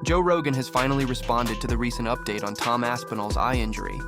Joe Rogan has finally responded to the recent update on Tom Aspinall's eye injury,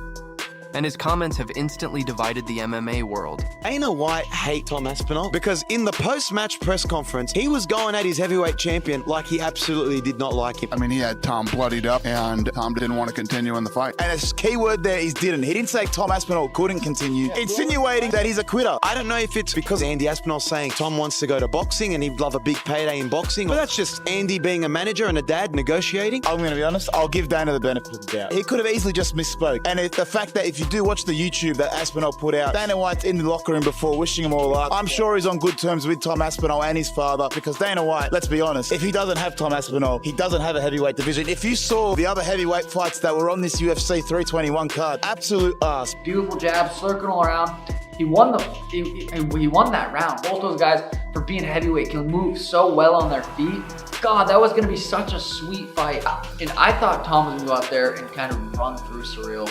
and his comments have instantly divided the MMA world. Dana White hate Tom Aspinall because in the post-match press conference, he was going at his heavyweight champion like he absolutely did not like him. I mean, he had Tom bloodied up, and Tom didn't want to continue in the fight. And a key word there is didn't. He didn't say Tom Aspinall couldn't continue, insinuating that he's a quitter. I don't know if it's because Andy Aspinall's saying Tom wants to go to boxing and he'd love a big payday in boxing, but that's just Andy being a manager and a dad negotiating. I'm going to be honest, I'll give Dana the benefit of the doubt. He could have easily just misspoke. And the fact that if you do watch the YouTube that Aspinall put out, Dana White's in the locker room before wishing him all luck. I'm sure he's on good terms with Tom Aspinall and his father, because Dana White, let's be honest, if he doesn't have Tom Aspinall, he doesn't have a heavyweight division. If you saw the other heavyweight fights that were on this UFC 321 card, absolute ass. Beautiful jab, circling all around. He won that round. Both those guys, for being heavyweight, can move so well on their feet. God, that was gonna be such a sweet fight. And I thought Tom was gonna go out there and kind of run through Ciryl.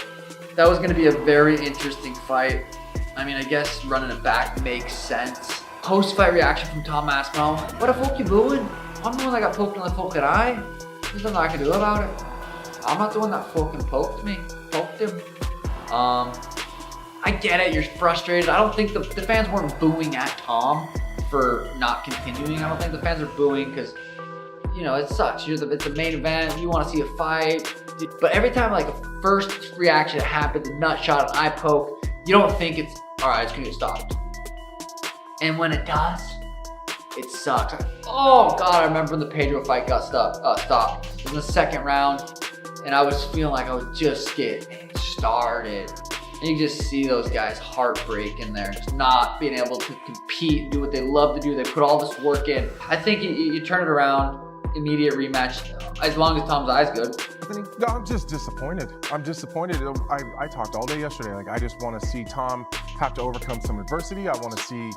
That was gonna be a very interesting fight. I mean, I guess running it back makes sense. Post-fight reaction from Tom Aspinall. What the fuck you doing? I'm the one that got poked in the fucking eye. There's nothing I can do about it. I'm not the one that fucking poked him. I get it, you're frustrated. I don't think the fans weren't booing at Tom for not continuing. I don't think the fans are booing because, you know, it sucks. It's the main event, you want to see a fight. But every time like a first reaction happens, a nut shot, an eye poke, you don't think it's, all right, it's gonna get stopped. And when it does, it sucks. Oh God, I remember when the Pedro fight got stopped. It was in the second round, and I was feeling like I was just getting started. And you just see those guys heartbreak in there, just not being able to compete, do what they love to do. They put all this work in. I think you turn it around, immediate rematch, as long as Tom's eye's good. No, I'm just disappointed. I'm disappointed. I talked all day yesterday. Like, I just want to see Tom have to overcome some adversity. I want to see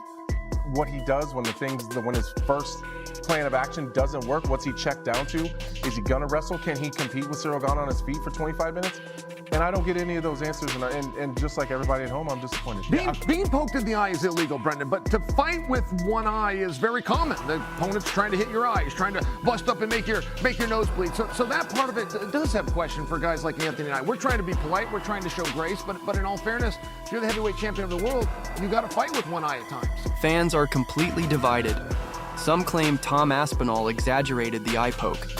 what he does when his first plan of action doesn't work. What's he checked down to? Is he gonna wrestle? Can he compete with Ciryl Gane on his feet for 25 minutes? And I don't get any of those answers, and just like everybody at home, I'm disappointed. Being poked in the eye is illegal, Brendan, but to fight with one eye is very common. The opponent's trying to hit your eye. He's trying to bust up and make your nose bleed. So that part of it does have question for guys like Anthony and I. We're trying to be polite. We're trying to show grace, but in all fairness, if you're the heavyweight champion of the world, you got to fight with one eye at times. Fans are completely divided. Some claim Tom Aspinall exaggerated the eye poke,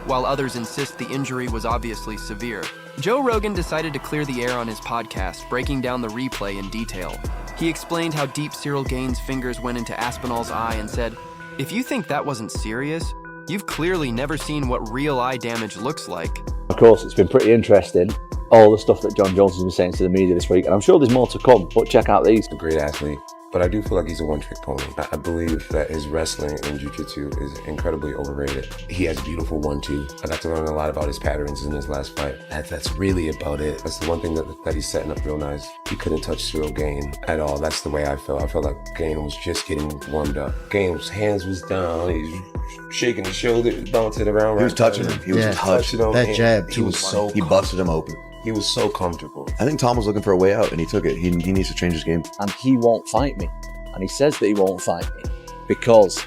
while others insist the injury was obviously severe. Joe Rogan decided to clear the air on his podcast, breaking down the replay in detail. He explained how deep Ciryl Gane's fingers went into Aspinall's eye and said, "If you think that wasn't serious, you've clearly never seen what real eye damage looks like." Of course, it's been pretty interesting, all the stuff that John Jones has been saying to the media this week, and I'm sure there's more to come, but check out these. A great athlete, but I do feel like he's a one-trick pony. I believe that his wrestling and jiu-jitsu is incredibly overrated. He has a beautiful 1-2. I got to learn a lot about his patterns in his last fight. That's really about it. That's the one thing that he's setting up real nice. He couldn't touch Ciryl Gane at all. That's the way I felt. I felt like Gane was just getting warmed up. Gane's hands was down. He was shaking his shoulders, bouncing around. He was touching him. He was touching him. That jab, he busted him open. He was so comfortable. I think Tom was looking for a way out, and he took it. He needs to change his game. And he won't fight me. And he says that he won't fight me because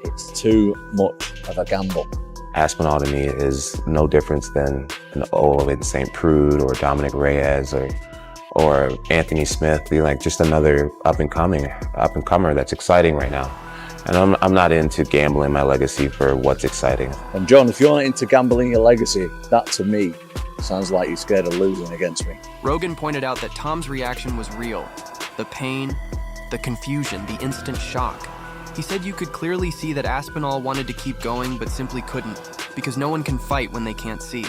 it's too much of a gamble. Aspinall to me is no difference than an Owen St. Prude or Dominic Reyes or Anthony Smith. Be like just another up and comer that's exciting right now. And I'm not into gambling my legacy for what's exciting. And John, if you're not into gambling your legacy, that to me sounds like you're scared of losing against me. Rogan pointed out that Tom's reaction was real. The pain, the confusion, the instant shock. He said you could clearly see that Aspinall wanted to keep going but simply couldn't, because no one can fight when they can't see.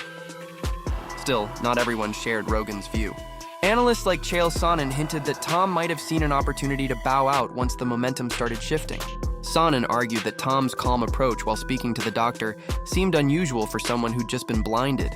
Still, not everyone shared Rogan's view. Analysts like Chael Sonnen hinted that Tom might have seen an opportunity to bow out once the momentum started shifting. Sonnen argued that Tom's calm approach while speaking to the doctor seemed unusual for someone who'd just been blinded.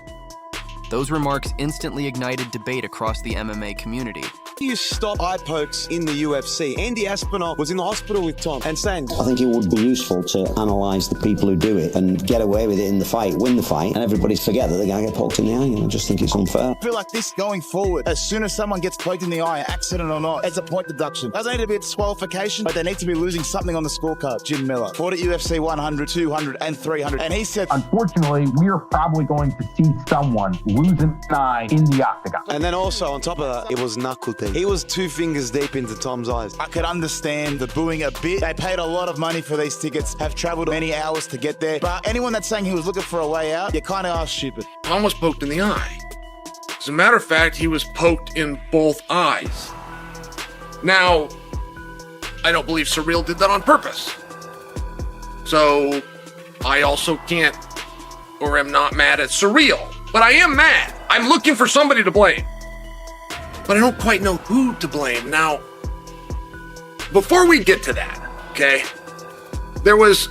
Those remarks instantly ignited debate across the MMA community. you stop eye pokes in the UFC? Andy Aspinall was in the hospital with Tom and saying, I think it would be useful to analyse the people who do it and get away with it in the fight, win the fight, and everybody forget that the guy got poked in the eye. And I just think it's unfair. I feel like this going forward, as soon as someone gets poked in the eye, accident or not, it's a point deduction. Doesn't need to be a disqualification, but they need to be losing something on the scorecard. Jim Miller fought at UFC 100, 200, and 300, and he said, unfortunately, we are probably going to see someone lose an eye in the octagon. and then also on top of that, it was knuckle deep. He was 2 fingers deep into Tom's eyes. I could understand the booing a bit. They paid a lot of money for these tickets, have travelled many hours to get there. But anyone that's saying he was looking for a way out, you kind of are stupid. Tom was poked in the eye. As a matter of fact, he was poked in both eyes. Now, I don't believe Ciryl did that on purpose. So, I also can't, or am not mad at Ciryl. But I am mad. I'm looking for somebody to blame. But I don't quite know who to blame. Now, before we get to that, okay, there was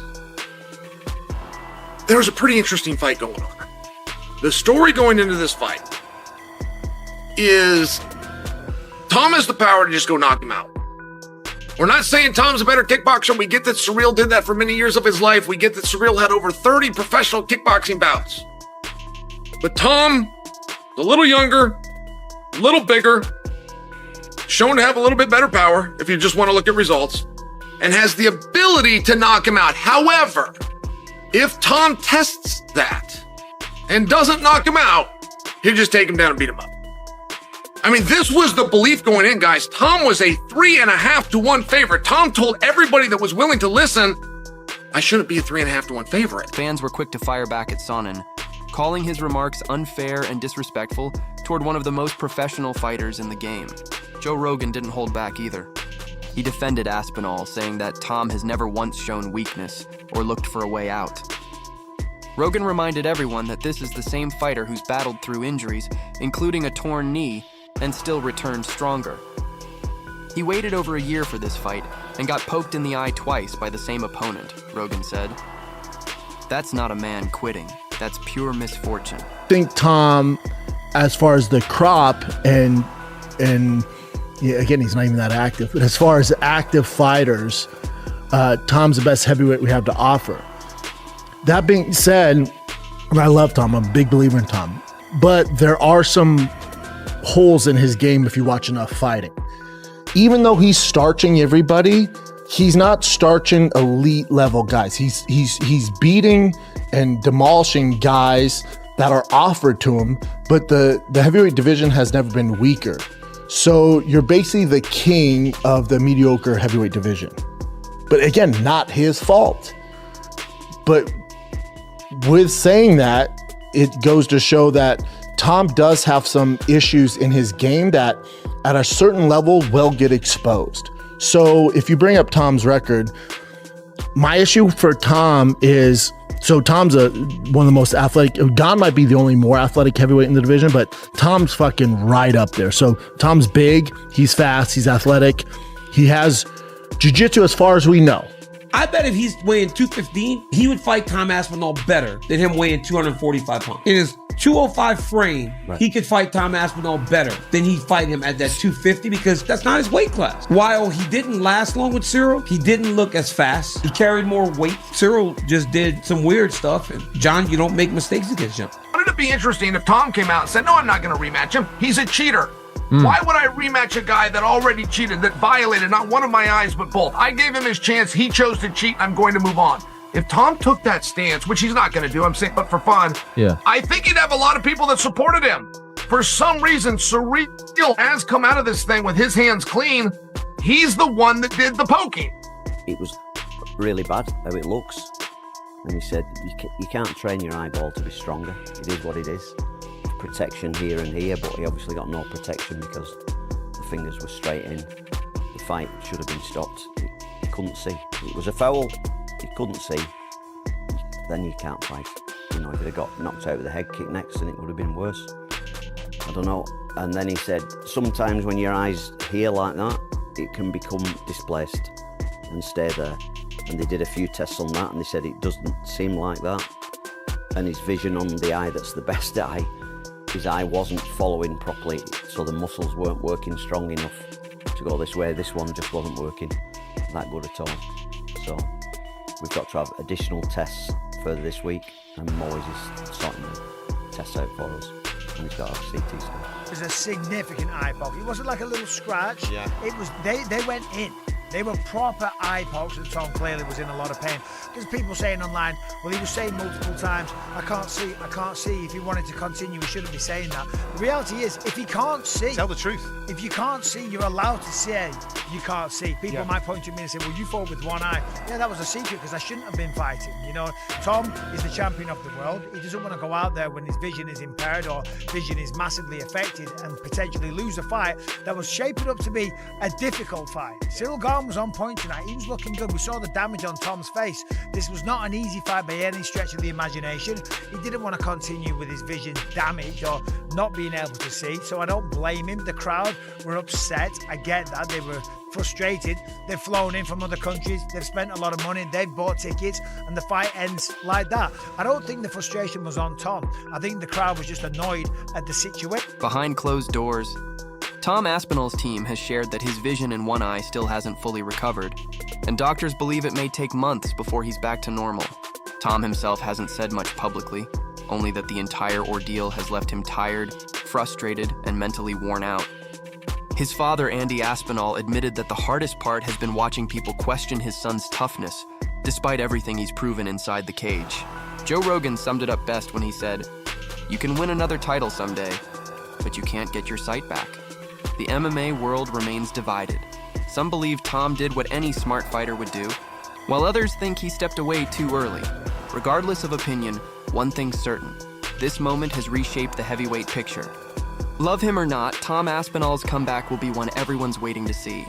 a pretty interesting fight going on. The story going into this fight is Tom has the power to just go knock him out. We're not saying Tom's a better kickboxer. We get that Ciryl did that for many years of his life. We get that Ciryl had over 30 professional kickboxing bouts. But Tom, a little younger, a little bigger, shown to have a little bit better power, if you just want to look at results, and has the ability to knock him out. However, if Tom tests that and doesn't knock him out, he'll just take him down and beat him up. I mean, this was the belief going in, guys. Tom was a 3.5 to 1 favorite. Tom told everybody that was willing to listen, I shouldn't be a 3.5 to 1 favorite. Fans were quick to fire back at Sonnen, calling his remarks unfair and disrespectful toward one of the most professional fighters in the game. Joe Rogan didn't hold back either. He defended Aspinall, saying that Tom has never once shown weakness or looked for a way out. Rogan reminded everyone that this is the same fighter who's battled through injuries, including a torn knee, and still returned stronger. He waited over a year for this fight and got poked in the eye twice by the same opponent, Rogan said. That's not a man quitting. That's pure misfortune. I think Tom, as far as the crop and yeah, again, he's not even that active, but as far as active fighters, Tom's the best heavyweight we have to offer. That being said, and I love Tom, I'm a big believer in Tom, but there are some holes in his game if you watch enough fighting. Even though he's starching everybody, he's not starching elite level guys. He's beating and demolishing guys that are offered to him, but the heavyweight division has never been weaker. So you're basically the king of the mediocre heavyweight division. But again, not his fault. But with saying that, it goes to show that Tom does have some issues in his game that at a certain level will get exposed. So if you bring up Tom's record, my issue for Tom is, so Tom's one of the most athletic. Gane might be the only more athletic heavyweight in the division, but Tom's fucking right up there. So Tom's big, he's fast, he's athletic. He has jiu-jitsu as far as we know. I bet if he's weighing 215, he would fight Tom Aspinall better than him weighing 245 pounds. In his 205 frame, he could fight Tom Aspinall better than he'd fight him at that 250 because that's not his weight class. While he didn't last long with Ciryl, he didn't look as fast. He carried more weight. Ciryl just did some weird stuff. And John, you don't make mistakes against him. Wouldn't it be interesting if Tom came out and said, no, I'm not going to rematch him. He's a cheater. Why would I rematch a guy that already cheated, that violated not one of my eyes, but both? I gave him his chance. He chose to cheat. I'm going to move on. If Tom took that stance, which he's not going to do, I'm saying, but for fun, I think he'd have a lot of people that supported him. For some reason, Ciryl has come out of this thing with his hands clean. He's the one that did the poking. It was really bad how it looks. And he said, you can't train your eyeball to be stronger. It is what it is. Protection here and here, but he obviously got no protection because the fingers were straight in. The fight should have been stopped. He couldn't see. It was a foul. He couldn't see. Then you can't fight. You know, if he'd have got knocked out with a head kick next, then it would have been worse. I don't know. And then he said, sometimes when your eyes here like that, it can become displaced and stay there. And they did a few tests on that, and they said it doesn't seem like that. And his vision on the eye that's the best eye his eye wasn't following properly, so the muscles weren't working strong enough to go this way. This one just wasn't working that good at all. So we've got to have additional tests further this week, and Moyes is sorting the tests out for us, and he's got our CT scan. It was a significant eye poke. It wasn't like a little scratch. Yeah. It was. They went in. They were proper eye pokes, and Tom clearly was in a lot of pain. There's people saying online, well, he was saying multiple times, I can't see, I can't see. If he wanted to continue, he shouldn't be saying that. The reality is, if he can't see... Tell the truth. If you can't see, you're allowed to say you can't see. People might point to me and say, well, you fought with one eye. Yeah, that was a secret because I shouldn't have been fighting. You know, Tom is the champion of the world. He doesn't want to go out there when his vision is impaired or vision is massively affected and potentially lose a fight that was shaping up to be a difficult fight. Ciryl Gane was on point tonight. He was looking good. We saw the damage on Tom's face. This was not an easy fight by any stretch of the imagination. He didn't want to continue with his vision damaged or not being able to see, so I don't blame him. The crowd were upset. I get that. They were frustrated. They've flown in from other countries. They've spent a lot of money. They've bought tickets, and the fight ends like that. I don't think the frustration was on Tom. I think the crowd was just annoyed at the situation. Behind closed doors, Tom Aspinall's team has shared that his vision in one eye still hasn't fully recovered, and doctors believe it may take months before he's back to normal. Tom himself hasn't said much publicly, only that the entire ordeal has left him tired, frustrated, and mentally worn out. His father, Andy Aspinall, admitted that the hardest part has been watching people question his son's toughness, despite everything he's proven inside the cage. Joe Rogan summed it up best when he said, "You can win another title someday, but you can't get your sight back." The MMA world remains divided. Some believe Tom did what any smart fighter would do, while others think he stepped away too early. Regardless of opinion, one thing's certain: this moment has reshaped the heavyweight picture. Love him or not, Tom Aspinall's comeback will be one everyone's waiting to see.